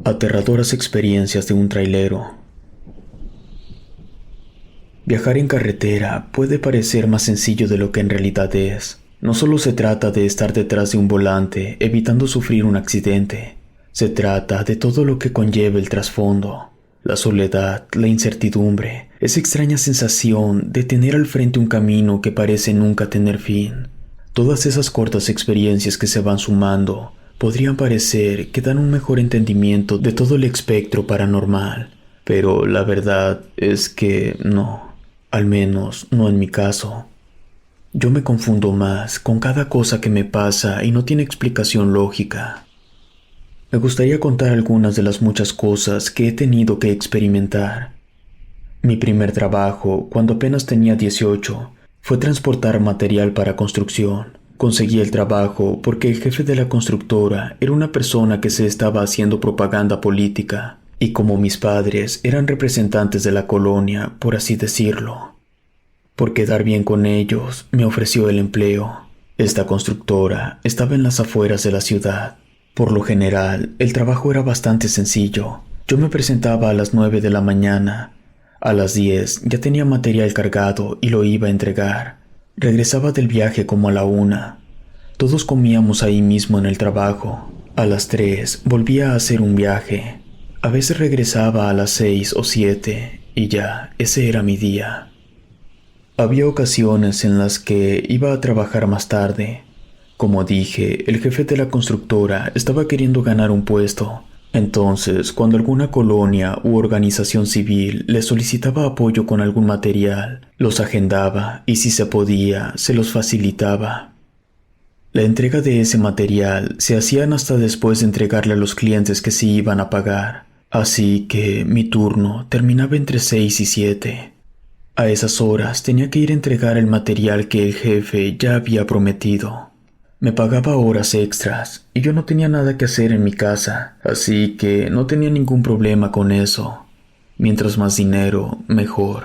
Aterradoras experiencias de un trailero. Viajar en carretera puede parecer más sencillo de lo que en realidad es. No solo se trata de estar detrás de un volante evitando sufrir un accidente. Se trata de todo lo que conlleva el trasfondo. La soledad, la incertidumbre, esa extraña sensación de tener al frente un camino que parece nunca tener fin. Todas esas cortas experiencias que se van sumando podrían parecer que dan un mejor entendimiento de todo el espectro paranormal, pero la verdad es que no. Al menos no en mi caso. Yo me confundo más con cada cosa que me pasa y no tiene explicación lógica. Me gustaría contar algunas de las muchas cosas que he tenido que experimentar. Mi primer trabajo, cuando apenas tenía 18, fue transportar material para construcción. Conseguí el trabajo porque el jefe de la constructora era una persona que se estaba haciendo propaganda política. Y como mis padres eran representantes de la colonia, por así decirlo, por quedar bien con ellos, me ofreció el empleo. Esta constructora estaba en las afueras de la ciudad. Por lo general, el trabajo era bastante sencillo. Yo me presentaba a las 9 de la mañana. A las 10 ya tenía material cargado y lo iba a entregar. Regresaba del viaje como a la 1. Todos comíamos ahí mismo en el trabajo. A las 3 volvía a hacer un viaje. A veces regresaba a las 6 o 7 y ya, ese era mi día. Había ocasiones en las que iba a trabajar más tarde. Como dije, el jefe de la constructora estaba queriendo ganar un puesto. Entonces, cuando alguna colonia u organización civil le solicitaba apoyo con algún material, los agendaba y si se podía, se los facilitaba. La entrega de ese material se hacían hasta después de entregarle a los clientes que sí iban a pagar. Así que mi turno terminaba entre 6 y 7. A esas horas tenía que ir a entregar el material que el jefe ya había prometido. Me pagaba horas extras y yo no tenía nada que hacer en mi casa, así que no tenía ningún problema con eso. Mientras más dinero, mejor.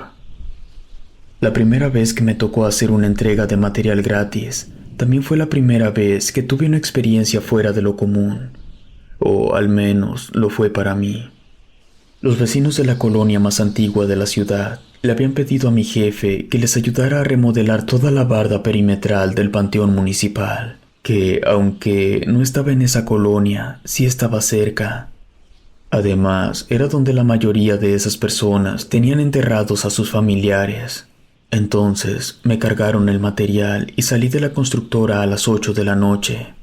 La primera vez que me tocó hacer una entrega de material gratis, también fue la primera vez que tuve una experiencia fuera de lo común. O al menos lo fue para mí. Los vecinos de la colonia más antigua de la ciudad le habían pedido a mi jefe que les ayudara a remodelar toda la barda perimetral del panteón municipal, que, aunque no estaba en esa colonia, sí estaba cerca. Además, era donde la mayoría de esas personas tenían enterrados a sus familiares. Entonces, me cargaron el material y salí de la constructora a las 8 de la noche.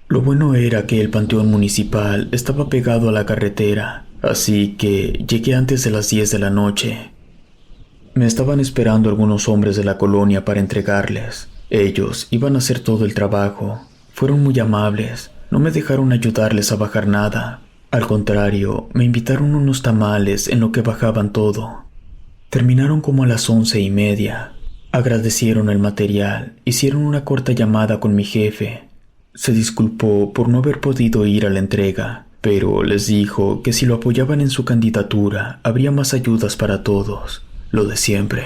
Lo bueno era que el panteón municipal estaba pegado a la carretera, así que llegué antes de las 10 de la noche. Me estaban esperando algunos hombres de la colonia para entregarles. Ellos iban a hacer todo el trabajo. Fueron muy amables, no me dejaron ayudarles a bajar nada. Al contrario, me invitaron unos tamales en lo que bajaban todo. Terminaron como a las 11:30. Agradecieron el material, hicieron una corta llamada con mi jefe. Se disculpó por no haber podido ir a la entrega, pero les dijo que si lo apoyaban en su candidatura, habría más ayudas para todos, lo de siempre.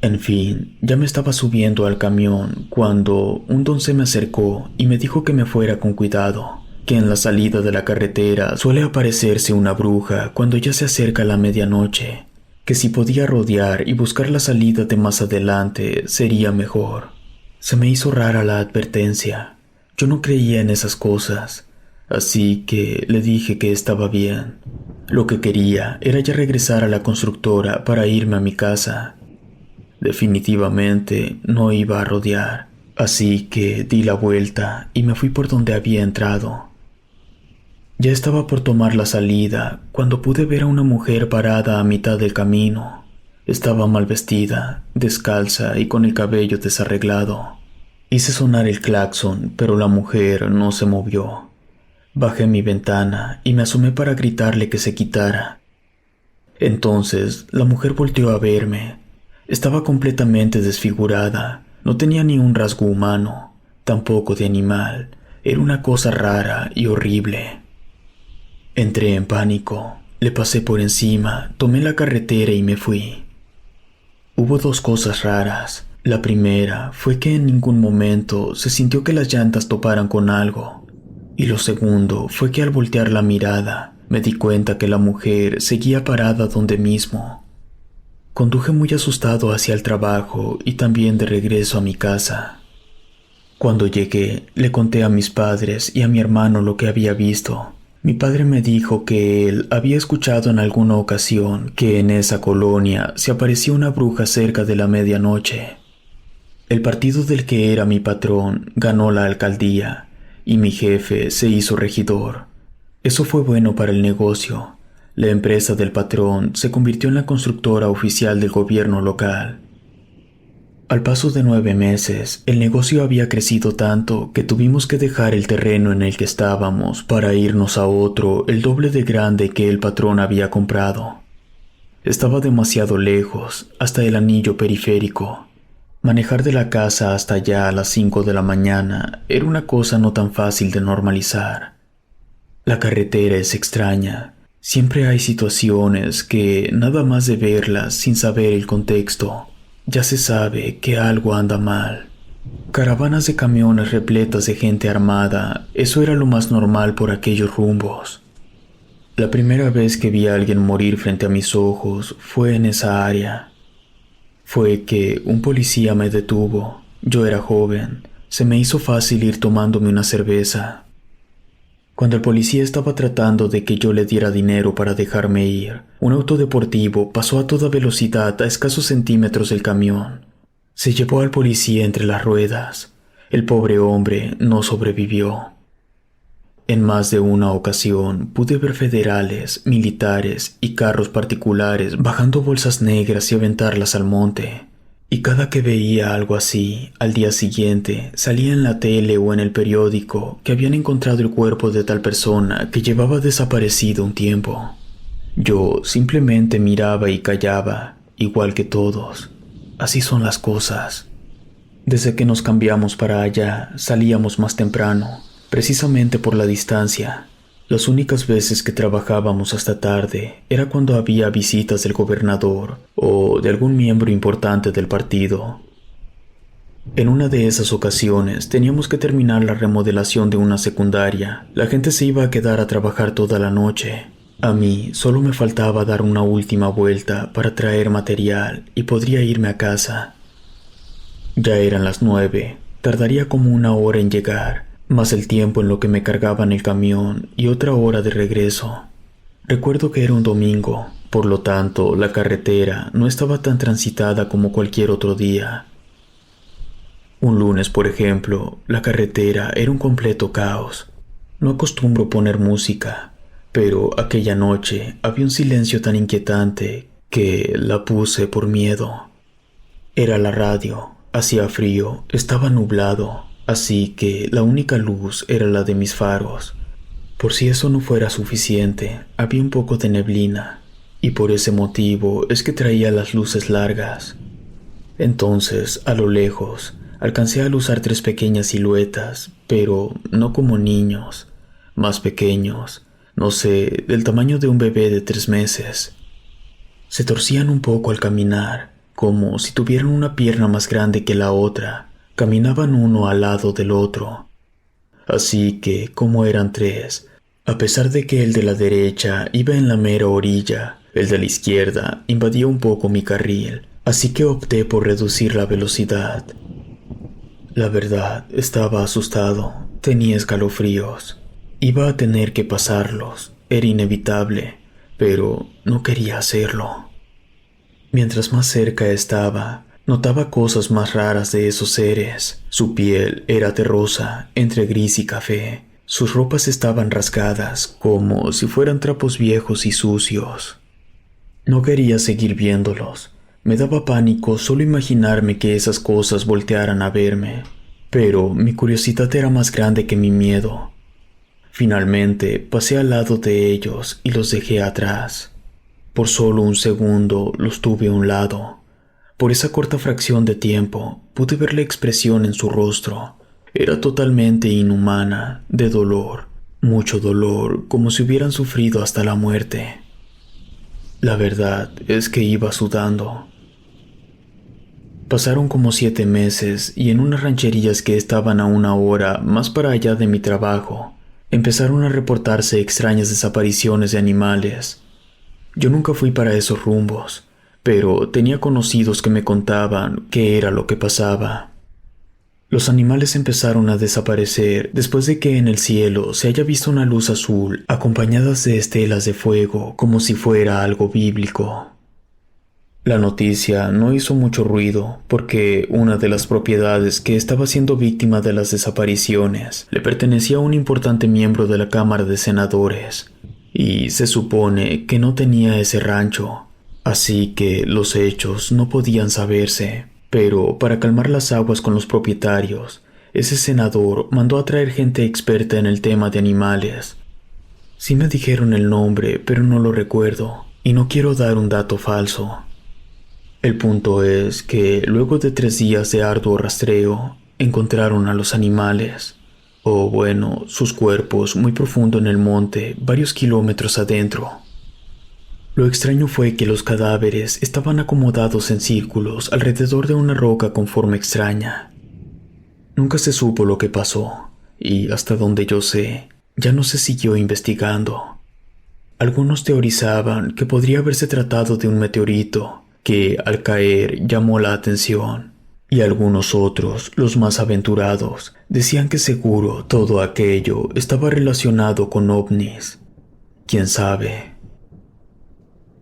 En fin, ya me estaba subiendo al camión cuando un don se me acercó y me dijo que me fuera con cuidado, que en la salida de la carretera suele aparecerse una bruja cuando ya se acerca la medianoche, que si podía rodear y buscar la salida de más adelante sería mejor. Se me hizo rara la advertencia. Yo no creía en esas cosas, así que le dije que estaba bien. Lo que quería era ya regresar a la constructora para irme a mi casa. Definitivamente no iba a rodear, así que di la vuelta y me fui por donde había entrado. Ya estaba por tomar la salida cuando pude ver a una mujer parada a mitad del camino. Estaba mal vestida, descalza y con el cabello desarreglado. Hice sonar el claxon, pero la mujer no se movió. Bajé mi ventana y me asomé para gritarle que se quitara. Entonces la mujer volteó a verme. Estaba completamente desfigurada. No tenía ni un rasgo humano, tampoco de animal. Era una cosa rara y horrible. Entré en pánico. Le pasé por encima, tomé la carretera y me fui. Hubo dos cosas raras. La primera fue que en ningún momento se sintió que las llantas toparan con algo. Y lo segundo fue que al voltear la mirada, me di cuenta que la mujer seguía parada donde mismo. Conduje muy asustado hacia el trabajo y también de regreso a mi casa. Cuando llegué, le conté a mis padres y a mi hermano lo que había visto. Mi padre me dijo que él había escuchado en alguna ocasión que en esa colonia se aparecía una bruja cerca de la medianoche. El partido del que era mi patrón ganó la alcaldía y mi jefe se hizo regidor. Eso fue bueno para el negocio. La empresa del patrón se convirtió en la constructora oficial del gobierno local. Al paso de 9 meses, el negocio había crecido tanto que tuvimos que dejar el terreno en el que estábamos para irnos a otro el doble de grande que el patrón había comprado. Estaba demasiado lejos, hasta el anillo periférico. Manejar de la casa hasta allá a las 5 de la mañana era una cosa no tan fácil de normalizar. La carretera es extraña. Siempre hay situaciones que, nada más de verlas sin saber el contexto, ya se sabe que algo anda mal. Caravanas de camiones repletas de gente armada, eso era lo más normal por aquellos rumbos. La primera vez que vi a alguien morir frente a mis ojos fue en esa área. Fue que un policía me detuvo. Yo era joven. Se me hizo fácil ir tomándome una cerveza. Cuando el policía estaba tratando de que yo le diera dinero para dejarme ir, un auto deportivo pasó a toda velocidad a escasos centímetros del camión. Se llevó al policía entre las ruedas. El pobre hombre no sobrevivió. En más de una ocasión pude ver federales, militares y carros particulares bajando bolsas negras y aventarlas al monte. Y cada que veía algo así, al día siguiente salía en la tele o en el periódico que habían encontrado el cuerpo de tal persona que llevaba desaparecido un tiempo. Yo simplemente miraba y callaba, igual que todos. Así son las cosas. Desde que nos cambiamos para allá, salíamos más temprano, precisamente por la distancia. Las únicas veces que trabajábamos hasta tarde era cuando había visitas del gobernador o de algún miembro importante del partido. En una de esas ocasiones teníamos que terminar la remodelación de una secundaria. La gente se iba a quedar a trabajar toda la noche. A mí solo me faltaba dar una última vuelta para traer material y podría irme a casa. Ya eran las 9, tardaría como 1 hora en llegar, más el tiempo en lo que me cargaban el camión y otra hora de regreso. Recuerdo que era un domingo, por lo tanto la carretera no estaba tan transitada como cualquier otro día. Un lunes, por ejemplo, la carretera era un completo caos. No acostumbro poner música, pero aquella noche había un silencio tan inquietante que la puse por miedo. Era la radio, hacía frío, estaba nublado. Así que la única luz era la de mis faros. Por si eso no fuera suficiente, había un poco de neblina, y por ese motivo es que traía las luces largas. Entonces, a lo lejos, alcancé a alusar 3 pequeñas siluetas, pero no como niños, más pequeños, no sé, del tamaño de un bebé de 3 meses. Se torcían un poco al caminar, como si tuvieran una pierna más grande que la otra. Caminaban uno al lado del otro. Así que, como eran 3, a pesar de que el de la derecha iba en la mera orilla, el de la izquierda invadía un poco mi carril, así que opté por reducir la velocidad. La verdad, estaba asustado, tenía escalofríos. Iba a tener que pasarlos, era inevitable, pero no quería hacerlo. Mientras más cerca estaba, notaba cosas más raras de esos seres. Su piel era terrosa, entre gris y café. Sus ropas estaban rasgadas, como si fueran trapos viejos y sucios. No quería seguir viéndolos. Me daba pánico solo imaginarme que esas cosas voltearan a verme. Pero mi curiosidad era más grande que mi miedo. Finalmente, pasé al lado de ellos y los dejé atrás. Por solo un segundo los tuve a un lado. Por esa corta fracción de tiempo, pude ver la expresión en su rostro. Era totalmente inhumana, de dolor, mucho dolor, como si hubieran sufrido hasta la muerte. La verdad es que iba sudando. Pasaron como 7 meses y en unas rancherías que estaban a 1 hora más para allá de mi trabajo, empezaron a reportarse extrañas desapariciones de animales. Yo nunca fui para esos rumbos, pero tenía conocidos que me contaban qué era lo que pasaba. Los animales empezaron a desaparecer después de que en el cielo se haya visto una luz azul acompañadas de estelas de fuego como si fuera algo bíblico. La noticia no hizo mucho ruido porque una de las propiedades que estaba siendo víctima de las desapariciones le pertenecía a un importante miembro de la Cámara de Senadores y se supone que no tenía ese rancho, así que los hechos no podían saberse. Pero para calmar las aguas con los propietarios, ese senador mandó a traer gente experta en el tema de animales. Sí me dijeron el nombre, pero no lo recuerdo, y no quiero dar un dato falso. El punto es que luego de 3 días de arduo rastreo, encontraron a los animales, o bueno, sus cuerpos muy profundo en el monte, varios kilómetros adentro. Lo extraño fue que los cadáveres estaban acomodados en círculos alrededor de una roca con forma extraña. Nunca se supo lo que pasó, y hasta donde yo sé, ya no se siguió investigando. Algunos teorizaban que podría haberse tratado de un meteorito que al caer llamó la atención, y algunos otros, los más aventurados, decían que seguro todo aquello estaba relacionado con ovnis. ¿Quién sabe?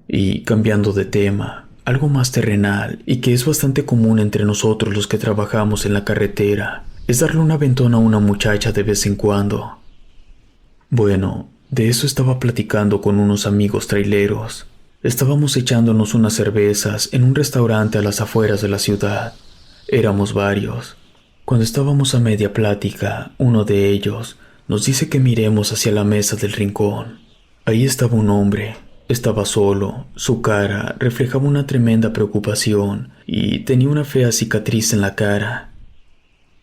Y cambiando de tema, algo más terrenal y que es bastante común entre nosotros los que trabajamos en la carretera, es darle un aventón a una muchacha de vez en cuando. Bueno, de eso estaba platicando con unos amigos traileros. Estábamos echándonos unas cervezas en un restaurante a las afueras de la ciudad. Éramos varios. Cuando estábamos a media plática, uno de ellos nos dice que miremos hacia la mesa del rincón. Ahí estaba un hombre. Estaba solo, su cara reflejaba una tremenda preocupación y tenía una fea cicatriz en la cara.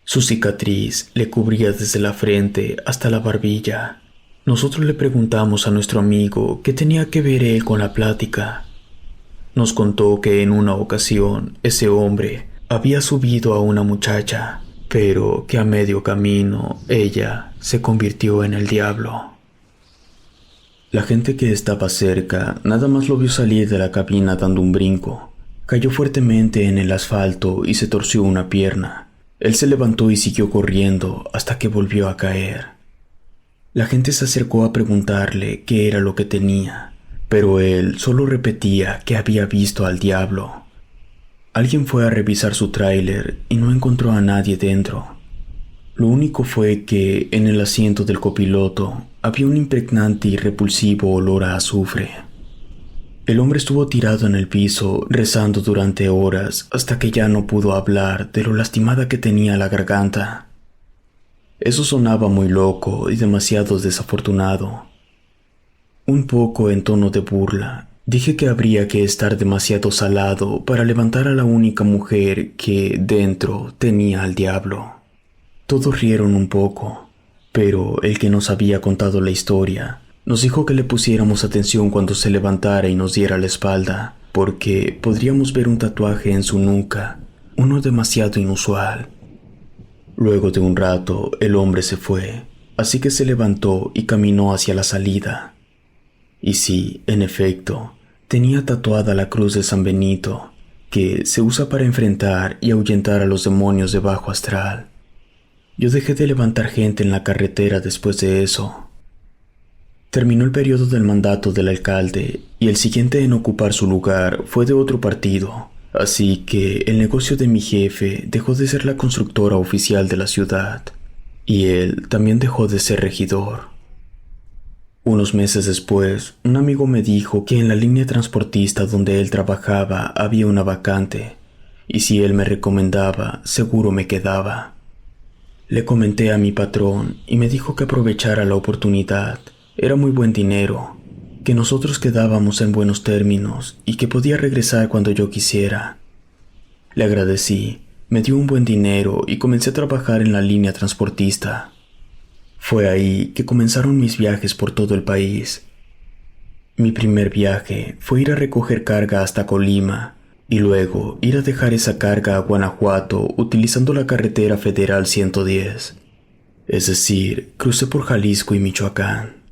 Su cicatriz le cubría desde la frente hasta la barbilla. Nosotros le preguntamos a nuestro amigo qué tenía que ver él con la plática. Nos contó que en una ocasión ese hombre había subido a una muchacha, pero que a medio camino ella se convirtió en el diablo. La gente que estaba cerca nada más lo vio salir de la cabina dando un brinco. Cayó fuertemente en el asfalto y se torció una pierna. Él se levantó y siguió corriendo hasta que volvió a caer. La gente se acercó a preguntarle qué era lo que tenía, pero él solo repetía que había visto al diablo. Alguien fue a revisar su tráiler y no encontró a nadie dentro. Lo único fue que en el asiento del copiloto había un impregnante y repulsivo olor a azufre. El hombre estuvo tirado en el piso rezando durante horas hasta que ya no pudo hablar de lo lastimada que tenía la garganta. Eso sonaba muy loco y demasiado desafortunado. Un poco en tono de burla, dije que habría que estar demasiado salado para levantar a la única mujer que dentro tenía al diablo. Todos rieron un poco, pero el que nos había contado la historia nos dijo que le pusiéramos atención cuando se levantara y nos diera la espalda, porque podríamos ver un tatuaje en su nuca, uno demasiado inusual. Luego de un rato, el hombre se fue, así que se levantó y caminó hacia la salida. Y sí, en efecto, tenía tatuada la cruz de San Benito, que se usa para enfrentar y ahuyentar a los demonios de bajo astral. Yo dejé de levantar gente en la carretera después de eso. Terminó el periodo del mandato del alcalde y el siguiente en ocupar su lugar fue de otro partido, así que el negocio de mi jefe dejó de ser la constructora oficial de la ciudad y él también dejó de ser regidor. Unos meses después, un amigo me dijo que en la línea transportista donde él trabajaba había una vacante y si él me recomendaba, seguro me quedaba. Le comenté a mi patrón y me dijo que aprovechara la oportunidad. Era muy buen dinero, que nosotros quedábamos en buenos términos y que podía regresar cuando yo quisiera. Le agradecí, me dio un buen dinero y comencé a trabajar en la línea transportista. Fue ahí que comenzaron mis viajes por todo el país. Mi primer viaje fue ir a recoger carga hasta Colima y luego ir a dejar esa carga a Guanajuato utilizando la carretera federal 110. Es decir, crucé por Jalisco y Michoacán.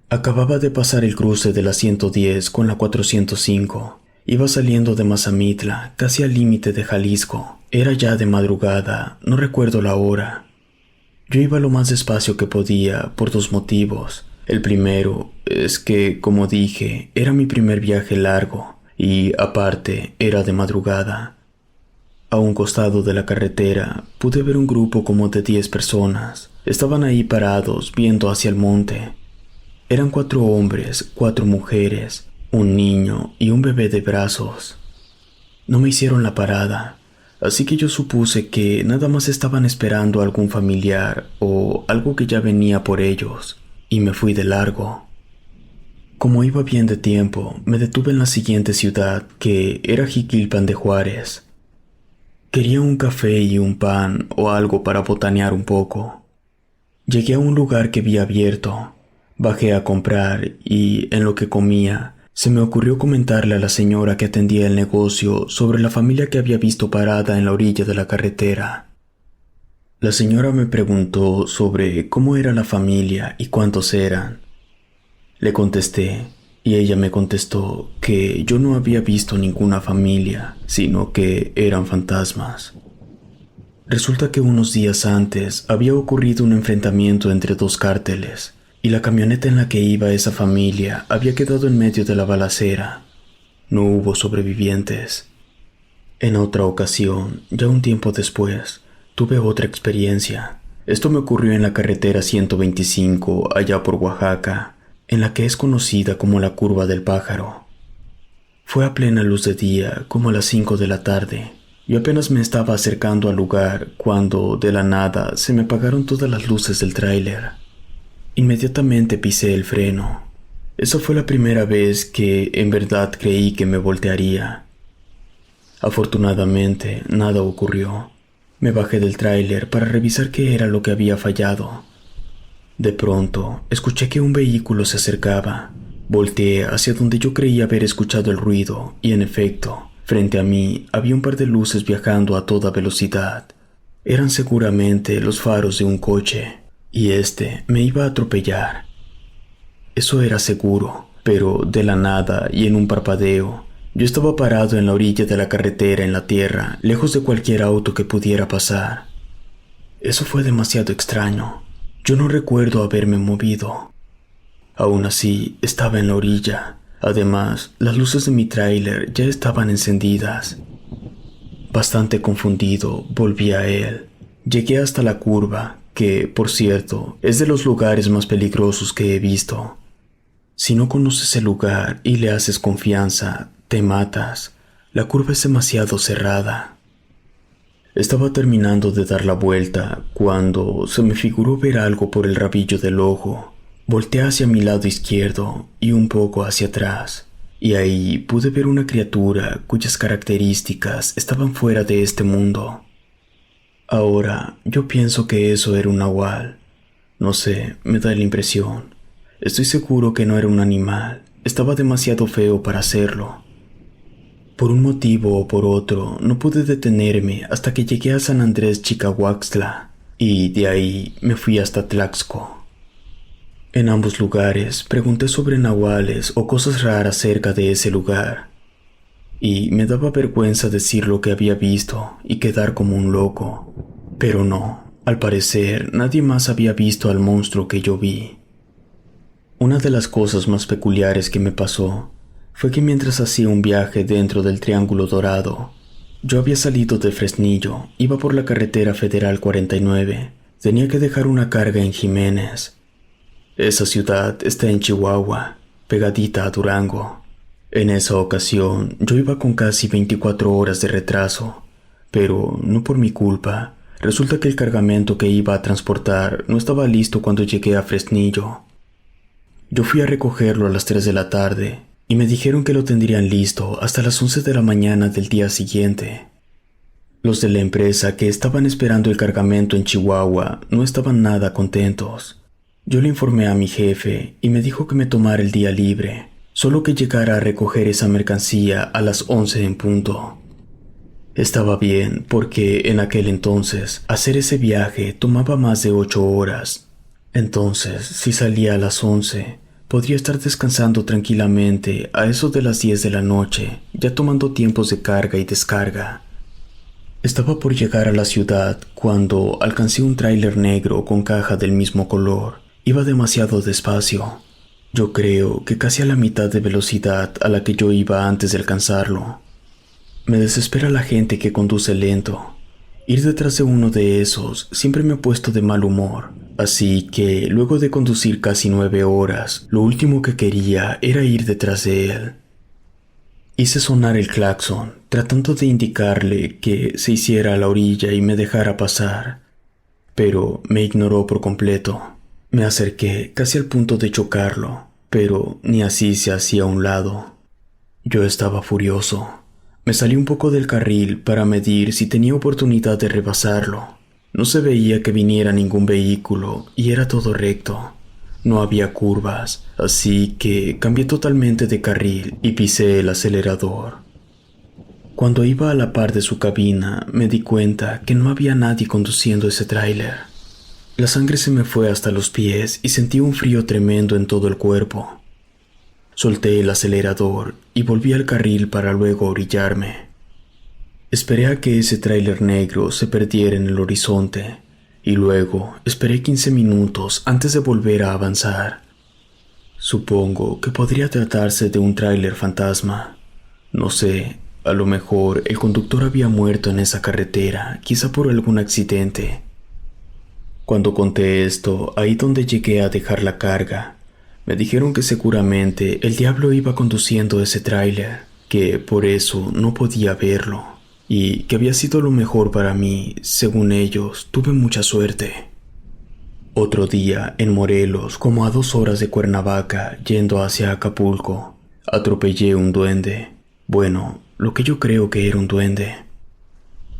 Acababa de pasar el cruce de la 110 con la 405. Iba saliendo de Mazamitla, casi al límite de Jalisco. Era ya de madrugada, no recuerdo la hora. Yo iba lo más despacio que podía por dos motivos. El primero es que, como dije, era mi primer viaje largo y, aparte, era de madrugada. A un costado de la carretera pude ver un grupo como de 10 personas. Estaban ahí parados viendo hacia el monte. Eran 4 hombres, 4 mujeres, un niño y un bebé de brazos. No me hicieron la parada, así que yo supuse que nada más estaban esperando a algún familiar o algo que ya venía por ellos, y me fui de largo. Como iba bien de tiempo, me detuve en la siguiente ciudad, que era Jiquilpan de Juárez. Quería un café y un pan o algo para botanear un poco. Llegué a un lugar que vi abierto. Bajé a comprar y, en lo que comía, se me ocurrió comentarle a la señora que atendía el negocio sobre la familia que había visto parada en la orilla de la carretera. La señora me preguntó sobre cómo era la familia y cuántos eran. Le contesté y ella me contestó que yo no había visto ninguna familia, sino que eran fantasmas. Resulta que unos días antes había ocurrido un enfrentamiento entre 2 cárteles, y la camioneta en la que iba esa familia había quedado en medio de la balacera. No hubo sobrevivientes. En otra ocasión, ya un tiempo después, tuve otra experiencia. Esto me ocurrió en la carretera 125, allá por Oaxaca, en la que es conocida como la Curva del Pájaro. Fue a plena luz de día, como a las 5 de la tarde. Yo apenas me estaba acercando al lugar cuando, de la nada, se me apagaron todas las luces del tráiler. Inmediatamente pisé el freno. Esa fue la primera vez que en verdad creí que me voltearía. Afortunadamente, nada ocurrió. Me bajé del tráiler para revisar qué era lo que había fallado. De pronto, escuché que un vehículo se acercaba. Volteé hacia donde yo creía haber escuchado el ruido y, en efecto, frente a mí había un par de luces viajando a toda velocidad. Eran seguramente los faros de un coche. Y me iba a atropellar. Eso era seguro, pero de la nada y en un parpadeo, yo estaba parado en la orilla de la carretera en la tierra, lejos de cualquier auto que pudiera pasar. Eso fue demasiado extraño. Yo no recuerdo haberme movido. Aún así, estaba en la orilla. Además, las luces de mi tráiler ya estaban encendidas. Bastante confundido, volví a él. Llegué hasta la curva, que, por cierto, es de los lugares más peligrosos que he visto. Si no conoces el lugar y le haces confianza, te matas. La curva es demasiado cerrada. Estaba terminando de dar la vuelta cuando se me figuró ver algo por el rabillo del ojo. Volteé hacia mi lado izquierdo y un poco hacia atrás, y ahí pude ver una criatura cuyas características estaban fuera de este mundo. Ahora, yo pienso que eso era un nahual. No sé, me da la impresión. Estoy seguro que no era un animal. Estaba demasiado feo para hacerlo. Por un motivo o por otro, no pude detenerme hasta que llegué a San Andrés Chicahuaxtla, y de ahí me fui hasta Tlaxco. En ambos lugares pregunté sobre nahuales o cosas raras cerca de ese lugar, y me daba vergüenza decir lo que había visto y quedar como un loco. Pero no, al parecer nadie más había visto al monstruo que yo vi. Una de las cosas más peculiares que me pasó fue que mientras hacía un viaje dentro del Triángulo Dorado, yo había salido de Fresnillo, iba por la carretera federal 49, tenía que dejar una carga en Jiménez. Esa ciudad está en Chihuahua, pegadita a Durango. En esa ocasión yo iba con casi 24 horas de retraso, pero no por mi culpa. Resulta que el cargamento que iba a transportar no estaba listo cuando llegué a Fresnillo. Yo fui a recogerlo a las 3 de la tarde y me dijeron que lo tendrían listo hasta las 11 de la mañana del día siguiente. Los de la empresa que estaban esperando el cargamento en Chihuahua no estaban nada contentos. Yo le informé a mi jefe y me dijo que me tomara el día libre, solo que llegara a recoger esa mercancía a las 11 en punto. Estaba bien porque en aquel entonces hacer ese viaje tomaba más de 8 horas. Entonces, si salía a las 11, podría estar descansando tranquilamente a eso de las 10 de la noche, ya tomando tiempos de carga y descarga. Estaba por llegar a la ciudad cuando alcancé un tráiler negro con caja del mismo color. Iba demasiado despacio. Yo creo que casi a la mitad de velocidad a la que yo iba antes de alcanzarlo. Me desespera la gente que conduce lento. Ir detrás de uno de esos siempre me ha puesto de mal humor, así que luego de conducir casi 9 horas, lo último que quería era ir detrás de él. Hice sonar el claxon, tratando de indicarle que se hiciera a la orilla y me dejara pasar, pero me ignoró por completo. Me acerqué casi al punto de chocarlo, pero ni así se hacía a un lado. Yo estaba furioso. Me salí un poco del carril para medir si tenía oportunidad de rebasarlo. No se veía que viniera ningún vehículo y era todo recto. No había curvas, así que cambié totalmente de carril y pisé el acelerador. Cuando iba a la par de su cabina, me di cuenta que no había nadie conduciendo ese tráiler. La sangre se me fue hasta los pies y sentí un frío tremendo en todo el cuerpo. Solté el acelerador y volví al carril para luego orillarme. Esperé a que ese tráiler negro se perdiera en el horizonte y luego esperé 15 minutos antes de volver a avanzar. Supongo que podría tratarse de un tráiler fantasma. No sé, a lo mejor el conductor había muerto en esa carretera, quizá por algún accidente. Cuando conté esto, ahí donde llegué a dejar la carga, me dijeron que seguramente el diablo iba conduciendo ese tráiler, que por eso no podía verlo, y que había sido lo mejor para mí. Según ellos, tuve mucha suerte. Otro día, en Morelos, como a 2 horas de Cuernavaca, yendo hacia Acapulco, atropellé un duende. Bueno, lo que yo creo que era un duende.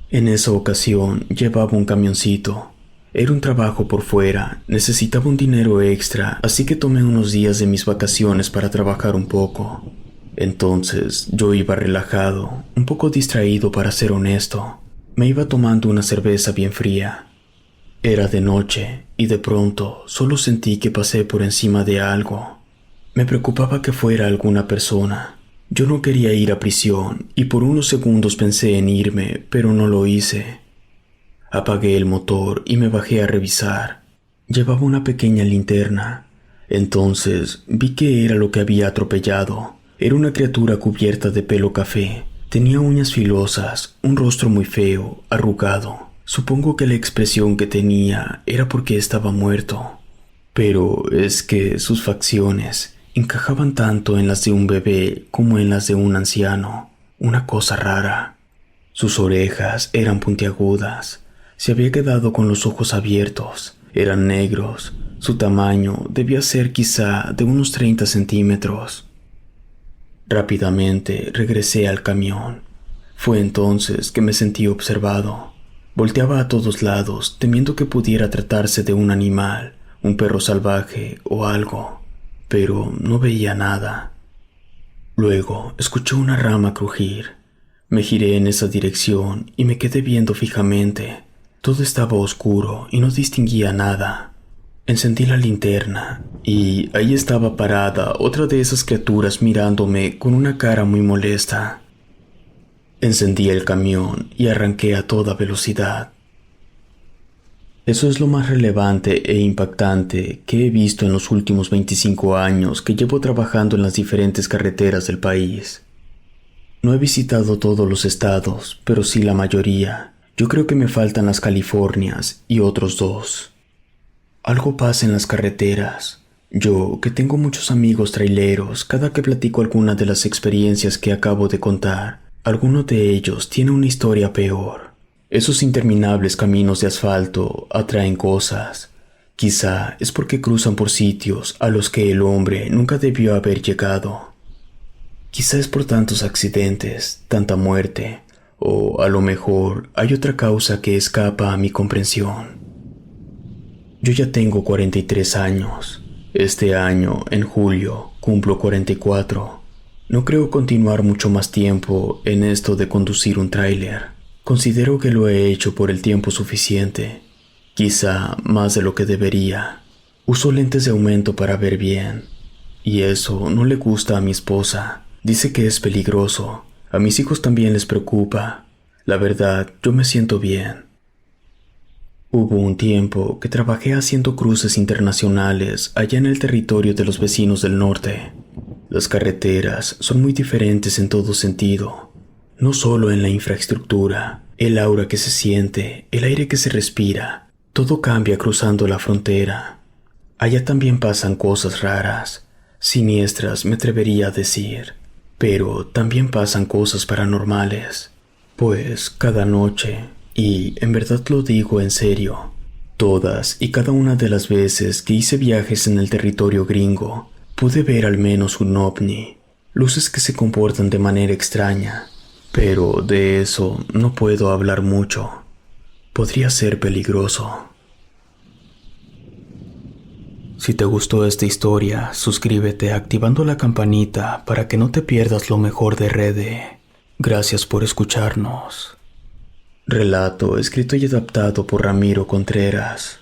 En esa ocasión, llevaba un camioncito. Era un trabajo por fuera, necesitaba un dinero extra, así que tomé unos días de mis vacaciones para trabajar un poco. Entonces, yo iba relajado, un poco distraído para ser honesto. Me iba tomando una cerveza bien fría. Era de noche, y de pronto solo sentí que pasé por encima de algo. Me preocupaba que fuera alguna persona. Yo no quería ir a prisión, y por unos segundos pensé en irme, pero no lo hice. Apagué el motor y me bajé a revisar. Llevaba una pequeña linterna. Entonces vi que era lo que había atropellado. Era una criatura cubierta de pelo café. Tenía uñas filosas, un rostro muy feo, arrugado. Supongo que la expresión que tenía era porque estaba muerto. Pero es que sus facciones encajaban tanto en las de un bebé como en las de un anciano. Una cosa rara. Sus orejas eran puntiagudas. Se había quedado con los ojos abiertos. Eran negros. Su tamaño debía ser quizá de unos 30 centímetros. Rápidamente regresé al camión. Fue entonces que me sentí observado. Volteaba a todos lados, temiendo que pudiera tratarse de un animal, un perro salvaje o algo, pero no veía nada. Luego escuché una rama crujir. Me giré en esa dirección y me quedé viendo fijamente. Todo estaba oscuro y no distinguía nada. Encendí la linterna y ahí estaba parada otra de esas criaturas mirándome con una cara muy molesta. Encendí el camión y arranqué a toda velocidad. Eso es lo más relevante e impactante que he visto en los últimos 25 años que llevo trabajando en las diferentes carreteras del país. No he visitado todos los estados, pero sí la mayoría. Yo creo que me faltan las Californias y otros 2. Algo pasa en las carreteras. Yo, que tengo muchos amigos traileros, cada que platico alguna de las experiencias que acabo de contar, alguno de ellos tiene una historia peor. Esos interminables caminos de asfalto atraen cosas. Quizá es porque cruzan por sitios a los que el hombre nunca debió haber llegado. Quizá es por tantos accidentes, tanta muerte, o a lo mejor hay otra causa que escapa a mi comprensión. Yo ya tengo 43 años. Este año, en julio, cumplo 44. No creo continuar mucho más tiempo en esto de conducir un tráiler. Considero que lo he hecho por el tiempo suficiente, quizá más de lo que debería. Uso lentes de aumento para ver bien, y eso no le gusta a mi esposa. Dice que es peligroso. A mis hijos también les preocupa. La verdad, yo me siento bien. Hubo un tiempo que trabajé haciendo cruces internacionales allá en el territorio de los vecinos del norte. Las carreteras son muy diferentes en todo sentido, no solo en la infraestructura, el aura que se siente, el aire que se respira, todo cambia cruzando la frontera. Allá también pasan cosas raras, siniestras me atrevería a decir, pero también pasan cosas paranormales, pues cada noche, y en verdad lo digo en serio, todas y cada una de las veces que hice viajes en el territorio gringo, pude ver al menos un ovni, luces que se comportan de manera extraña, pero de eso no puedo hablar mucho. Podría ser peligroso. Si te gustó esta historia, suscríbete activando la campanita para que no te pierdas lo mejor de Rede. Gracias por escucharnos. Relato escrito y adaptado por Ramiro Contreras.